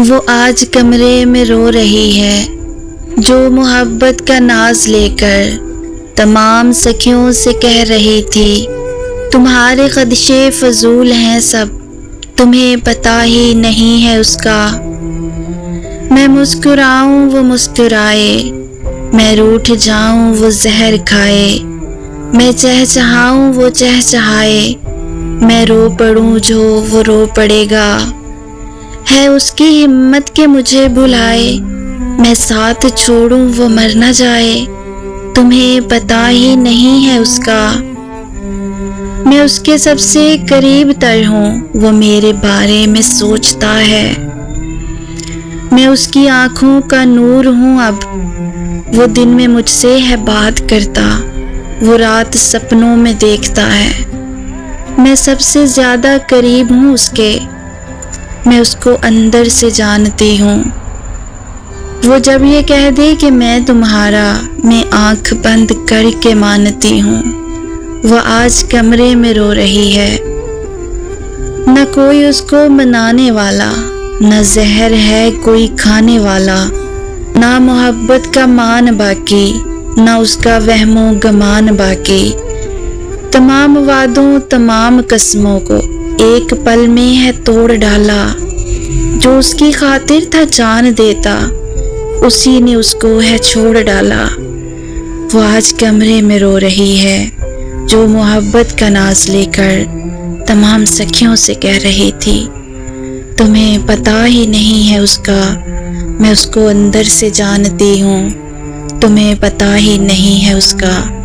وہ آج کمرے میں رو رہی ہے جو محبت کا ناز لے کر تمام سکھیوں سے کہہ رہی تھی تمہارے خدشے فضول ہیں سب، تمہیں پتہ ہی نہیں ہے اس کا۔ میں مسکراؤں وہ مسکرائے، میں روٹھ جاؤں وہ زہر کھائے، میں چہچہاؤں وہ چہچہائے، میں رو پڑوں جو وہ رو پڑے گا۔ ہے اس کی ہمت کہ مجھے بھلائے، میں ساتھ چھوڑوں وہ مر نہ جائے، تمہیں پتہ ہی نہیں ہے اس کا۔ میں اس کے سب سے قریب تر ہوں، وہ میرے بارے میں سوچتا ہے۔ میں اس کی آنکھوں کا نور ہوں اب، وہ دن میں مجھ سے ہے بات کرتا، وہ رات سپنوں میں دیکھتا ہے۔ میں سب سے زیادہ قریب ہوں اس کے، میں اس کو اندر سے جانتی ہوں۔ وہ جب یہ کہہ دے کہ میں تمہارا، میں آنکھ بند کر کے مانتی ہوں۔ وہ آج کمرے میں رو رہی ہے، نہ کوئی اس کو منانے والا، نہ زہر ہے کوئی کھانے والا، نہ محبت کا مان باقی، نہ اس کا وہم و گمان باقی۔ تمام وعدوں تمام قسموں کو ایک پل میں ہے توڑ ڈالا، جو اس کی خاطر تھا جان دیتا اسی نے اس کو ہے چھوڑ ڈالا۔ وہ آج کمرے میں رو رہی ہے جو محبت کا ناز لے کر تمام سکھیوں سے کہہ رہی تھی تمہیں پتہ ہی نہیں ہے اس کا، میں اس کو اندر سے جانتی ہوں، تمہیں پتہ ہی نہیں ہے اس کا۔